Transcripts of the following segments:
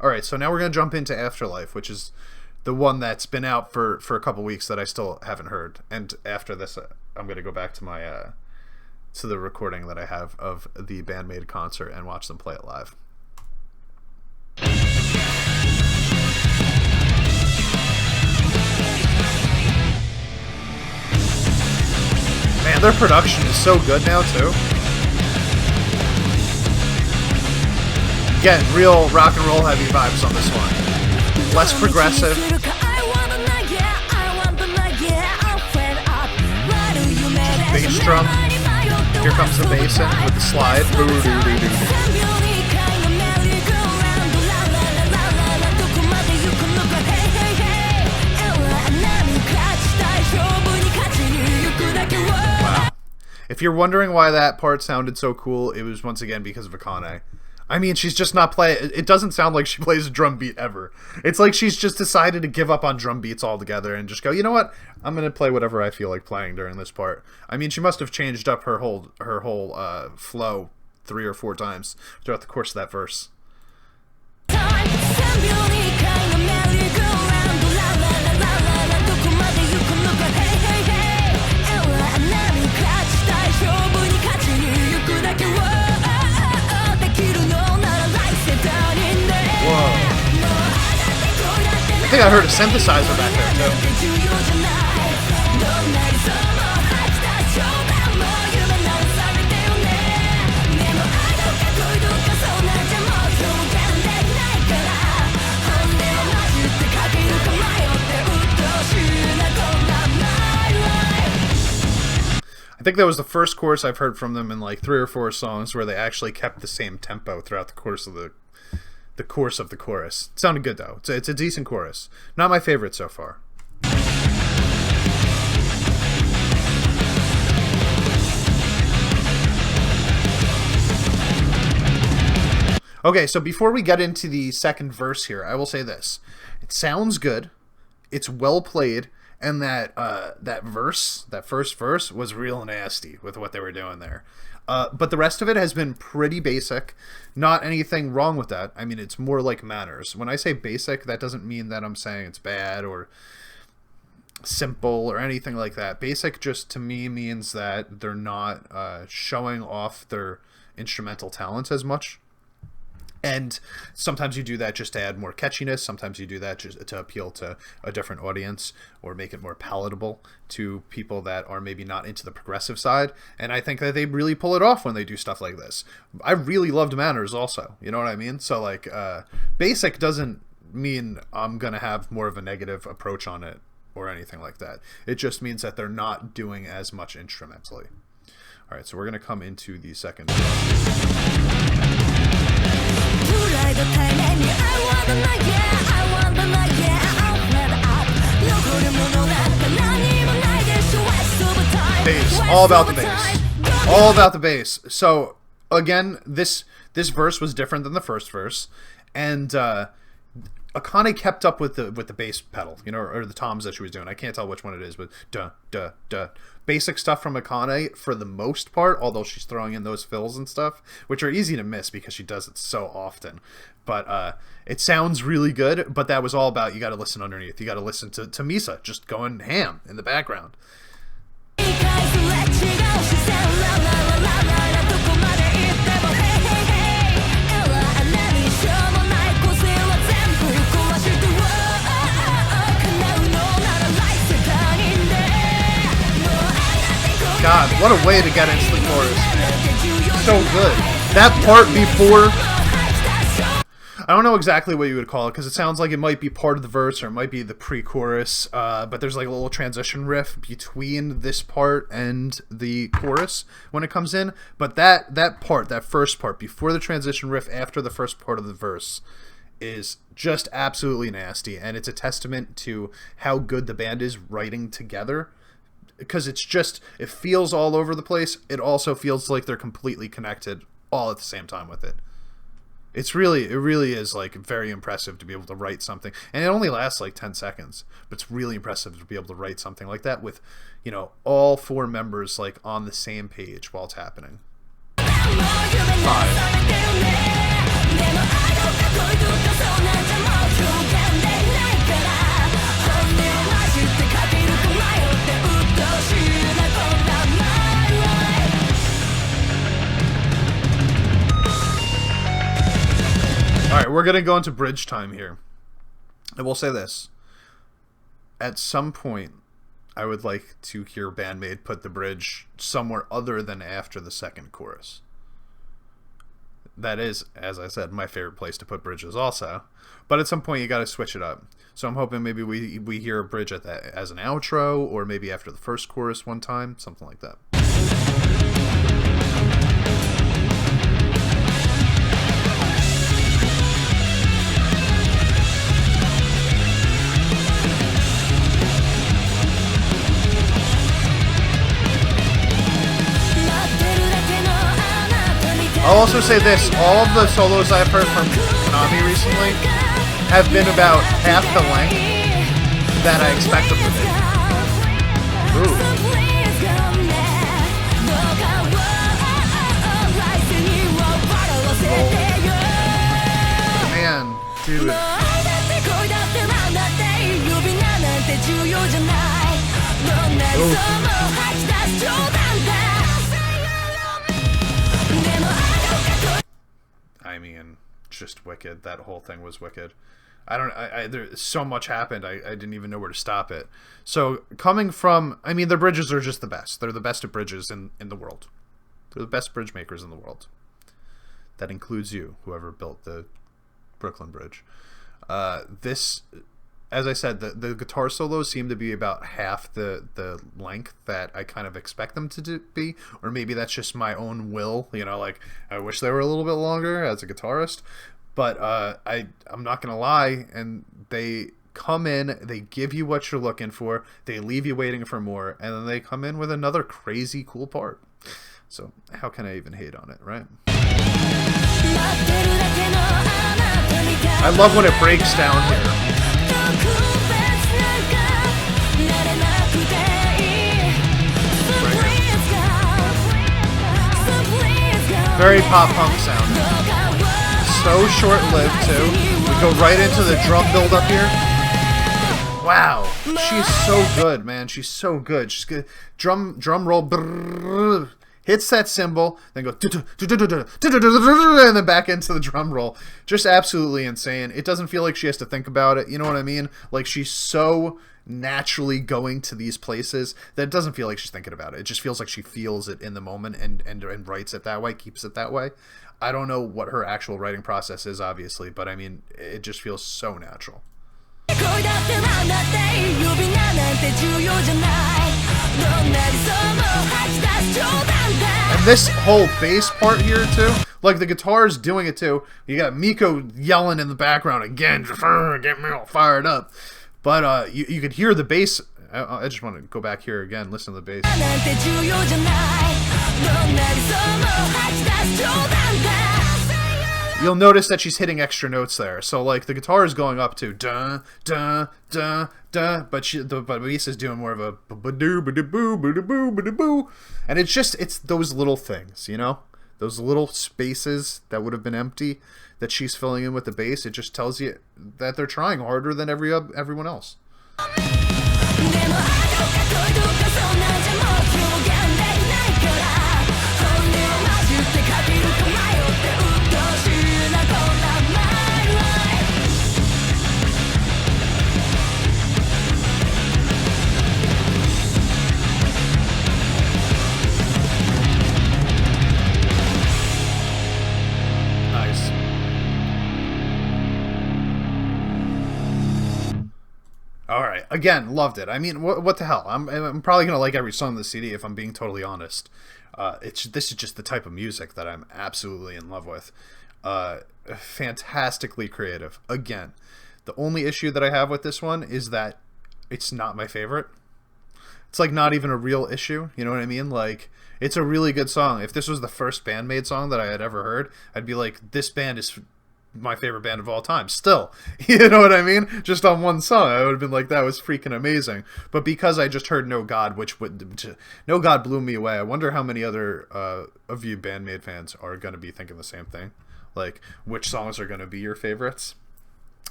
All right, so now we're gonna jump into Afterlife, which is the one that's been out for a couple weeks that I still haven't heard. And after this, I'm gonna go back to my to the recording that I have of the BAND-MAID concert and watch them play it live. Man, their production is so good now too. Again, real rock and roll heavy vibes on this one. Less progressive. Bass drum. Here comes the bass in with the slide. Wow. If you're wondering why that part sounded so cool, it was once again because of Akane. I mean, she's just not playing. It doesn't sound like she plays a drum beat ever. It's like she's just decided to give up on drum beats altogether and just go, you know what? I'm gonna play whatever I feel like playing during this part. I mean, she must have changed up her whole flow 3 or 4 times throughout the course of that verse. I think I heard a synthesizer back there too. I think that was the first chorus I've heard from them in like 3 or 4 songs where they actually kept the same tempo throughout the course of the chorus. It sounded good though. It's a decent chorus. Not my favorite so far. Okay, so before we get into the second verse here, I will say this. It sounds good. It's well played. And that verse, that first verse, was real nasty with what they were doing there. But the rest of it has been pretty basic. Not anything wrong with that. I mean, it's more like manners. When I say basic, that doesn't mean that I'm saying it's bad or simple or anything like that. Basic just to me means that they're not showing off their instrumental talents as much. And sometimes you do that just to add more catchiness. Sometimes you do that just to appeal to a different audience or make it more palatable to people that are maybe not into the progressive side. And I think that they really pull it off when they do stuff like this. I really loved Manners also. You know what I mean? So like basic doesn't mean I'm going to have more of a negative approach on it or anything like that. It just means that they're not doing as much instrumentally. All right, so we're going to come into the second. Bass, all about the bass, all about the bass. So again, this verse was different than the first verse, and Akane kept up with the bass pedal, you know, or the toms that she was doing. I can't tell which one it is, but duh duh duh. Basic stuff from Akane for the most part, although she's throwing in those fills and stuff, which are easy to miss because she does it so often. But it sounds really good, but that was all about, you got to listen underneath. You got to listen to Misa just going ham in the background. God, what a way to get into the chorus. So good. That part before, I don't know exactly what you would call it, because it sounds like it might be part of the verse or it might be the pre-chorus, but there's like a little transition riff between this part and the chorus when it comes in. But that part, that first part, before the transition riff, after the first part of the verse, is just absolutely nasty. And it's a testament to how good the band is writing together. Because it's just, it feels all over the place. It also feels like they're completely connected all at the same time with it. It really is like very impressive to be able to write something. And it only lasts like 10 seconds. But it's really impressive to be able to write something like that with, you know, all 4 members like on the same page while it's happening. 5. Alright, we're going to go into bridge time here. I will say this. At some point, I would like to hear BAND-MAID put the bridge somewhere other than after the second chorus. That is, as I said, my favorite place to put bridges also. But at some point, you got to switch it up. So I'm hoping maybe we hear a bridge at that as an outro, or maybe after the first chorus one time, something like that. I'll also say this, all of the solos I've heard from Konami recently have been about half the length that I expect them to be. Ooh. Man, dude. I mean, just wicked. That whole thing was wicked. So much happened. I didn't even know where to stop it. So coming from, I mean, the bridges are just the best. They're the best at bridges in the world. They're the best bridge makers in the world. That includes you, whoever built the Brooklyn Bridge. This, as I said, the guitar solos seem to be about half the length that I kind of expect them to be, or maybe that's just my own will, you know, like I wish they were a little bit longer as a guitarist, but I'm not gonna lie, and they come in, they give you what you're looking for, they leave you waiting for more, and then they come in with another crazy cool part. So how can I even hate on it, right? I love when it breaks down here. Very pop-punk sound. So short-lived, too. We go right into the drum build-up here. Wow. She's so good, man. She's so good. She's good. Drum roll. Brrr, hits that cymbal, then go and then back into the drum roll. Just absolutely insane. It doesn't feel like she has to think about it. You know what I mean? Like, she's so naturally going to these places that it doesn't feel like she's thinking about it. It just feels like she feels it in the moment and writes it that way, keeps it that way. I don't know what her actual writing process is, obviously, but I mean, it just feels so natural. And this whole bass part here too, like the guitar's doing it too. You got Miko yelling in the background again, just get me all fired up. But you could hear the bass. I just want to go back here again, listen to the bass. You'll notice that she's hitting extra notes there. So like the guitar is going up to da da da da, but the bass is doing more of a ba-doo ba-doo ba-doo ba-doo, and it's those little things, you know, those little spaces that would have been empty that she's filling in with the bass. It just tells you that they're trying harder than everyone else. Alright, again, loved it. I mean, what the hell? I'm probably going to like every song on the CD if I'm being totally honest. This is just the type of music that I'm absolutely in love with. Fantastically creative. Again, the only issue that I have with this one is that it's not my favorite. It's like not even a real issue, you know what I mean? Like, it's a really good song. If this was the first BAND-MAID song that I had ever heard, I'd be like, this band is my favorite band of all time still. You know what I mean? Just on one song I would have been like, that was freaking amazing. But because I just heard No God, No God blew me away. I wonder how many other of you BAND-MAID fans are going to be thinking the same thing. like which songs are going to be your favorites.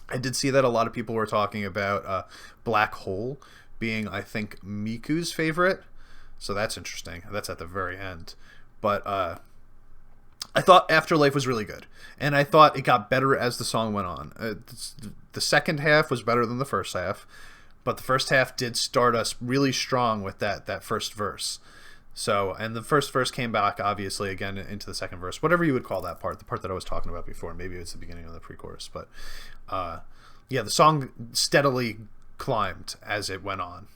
I did see that a lot of people were talking about Black Hole being, I think, Miku's favorite. So that's interesting. That's at the very end. But I thought Afterlife was really good. And I thought it got better as the song went on. The second half was better than the first half. But the first half did start us really strong with that first verse. So, and the first verse came back, obviously, again, into the second verse. Whatever you would call that part. The part that I was talking about before. Maybe it was the beginning of the pre-chorus. But, yeah, the song steadily climbed as it went on.